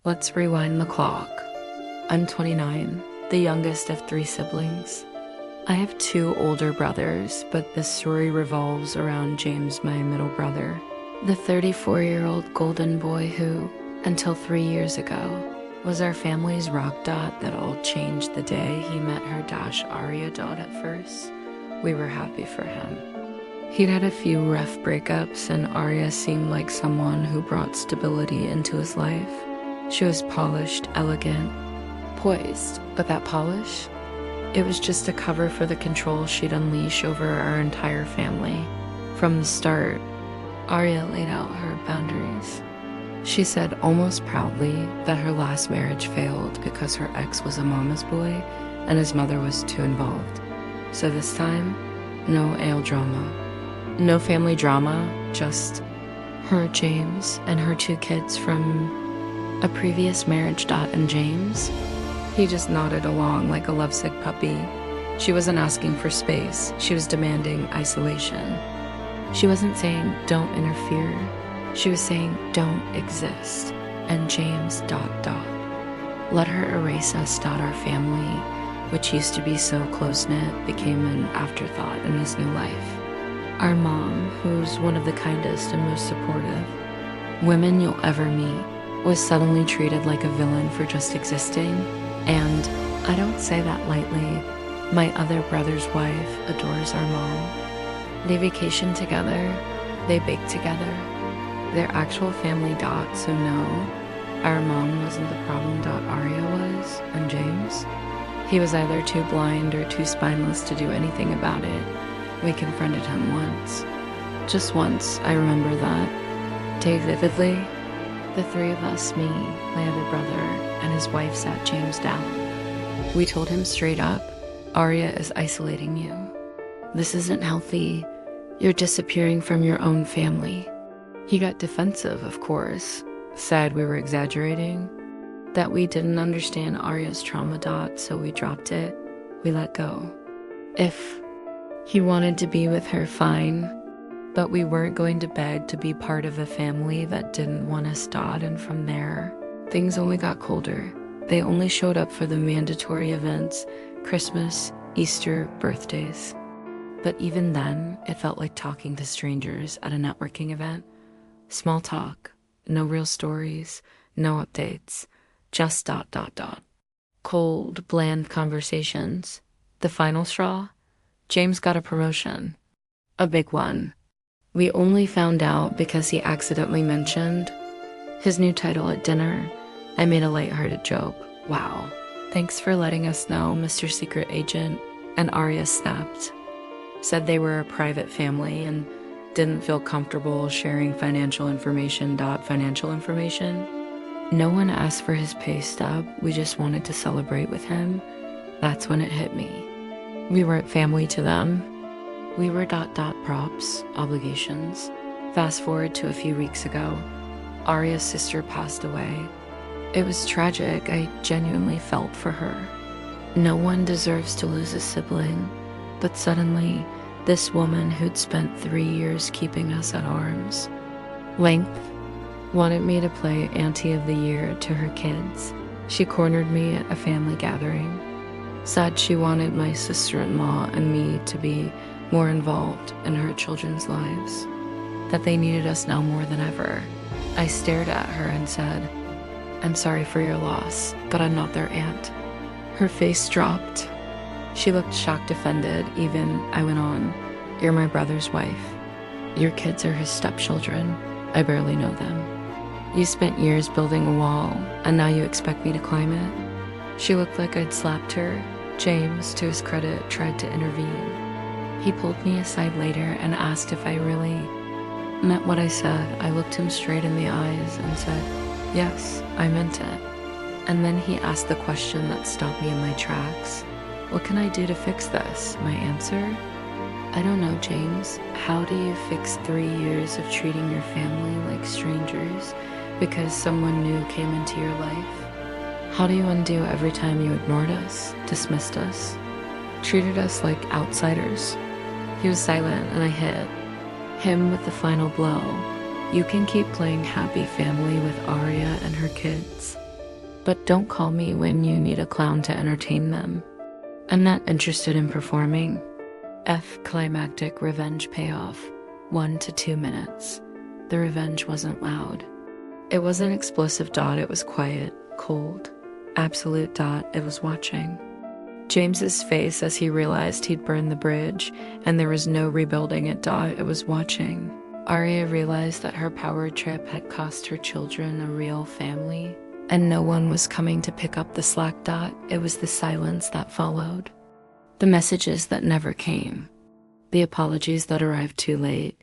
Let's rewind the clock. I'm 29, the youngest of 3 siblings. I have 2 older brothers, but this story revolves around James, my middle brother, the 34-year-old golden boy who, until 3 years ago, was our family's rock dot that all changed the day he met her dash Aria dot at first. We were happy for him. He'd had a few rough breakups, and Aria seemed like someone who brought stability into his life. She was polished, elegant, poised, but that polish? It was just a cover for the control she'd unleash over our entire family. From the start, Aria laid out her boundaries. She said almost proudly that her last marriage failed because her ex was a mama's boy and his mother was too involved. So this time, no ale drama. No family drama, just her, James, and her 2 kids from a previous marriage. Dot and James. He just nodded along like a lovesick puppy. She wasn't asking for space. She was demanding isolation. She wasn't saying, don't interfere. She was saying, don't exist. And James ... Let her erase us. Our family, which used to be so close-knit, became an afterthought in his new life. Our mom, who's one of the kindest and most supportive women you'll ever meet, was suddenly treated like a villain for just existing. And I don't say that lightly. My other brother's wife adores our mom. They vacation together. They bake together. They're actual family. So no, our mom wasn't the problem. Aria was, and James, he was either too blind or too spineless to do anything about it. We confronted him once. Just once, I remember that day vividly. The 3 of us, me, my other brother, and his wife, sat James down. We told him straight up, Aria is isolating you. This isn't healthy. You're disappearing from your own family. He got defensive, of course, said we were exaggerating, that we didn't understand Aria's trauma. So we dropped it. We let go. If he wanted to be with her, fine, but we weren't going to beg to be part of a family that didn't want us. And from there, things only got colder. They only showed up for the mandatory events, Christmas, Easter, birthdays. But even then, it felt like talking to strangers at a networking event. Small talk, no real stories, no updates, just ... Cold, bland conversations. The final straw? James got a promotion. A big one. We only found out because he accidentally mentioned his new title at dinner. I made a lighthearted joke. Wow. Thanks for letting us know, Mr. Secret Agent. And Aria snapped. Said they were a private family and didn't feel comfortable sharing financial information. Financial information? No one asked for his pay stub. We just wanted to celebrate with him. That's when it hit me. We weren't family to them. We were ... props, obligations. Fast forward to a few weeks ago. Aria's sister passed away. It was tragic. I genuinely felt for her. No one deserves to lose a sibling, but suddenly, this woman who'd spent 3 years keeping us at arm's length wanted me to play Auntie of the Year to her kids. She cornered me at a family gathering. Said she wanted my sister-in-law and me to be more involved in her children's lives. That they needed us now more than ever. I stared at her and said, I'm sorry for your loss, but I'm not their aunt. Her face dropped. She looked shocked, offended. I went on, you're my brother's wife. Your kids are his stepchildren. I barely know them. You spent years building a wall, and now you expect me to climb it? She looked like I'd slapped her. James, to his credit, tried to intervene. He pulled me aside later and asked if I really meant what I said. I looked him straight in the eyes and said, yes, I meant it. And then he asked the question that stopped me in my tracks. What can I do to fix this? My answer? I don't know, James. How do you fix 3 years of treating your family like strangers because someone new came into your life? How do you undo every time you ignored us, dismissed us, treated us like outsiders? He was silent, and I hit him with the final blow. You can keep playing happy family with Aria and her kids, but don't call me when you need a clown to entertain them. I'm not interested in performing. F. Climactic revenge payoff. 1 to 2 minutes. The revenge wasn't loud. It wasn't explosive. It was quiet, cold. Absolute. It was watching. James's face as he realized he'd burned the bridge, and there was no rebuilding it. It was watching. Arya realized that her power trip had cost her children a real family, and no one was coming to pick up the slack. It was the silence that followed. The messages that never came. The apologies that arrived too late,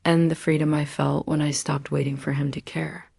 and the freedom I felt when I stopped waiting for him to care.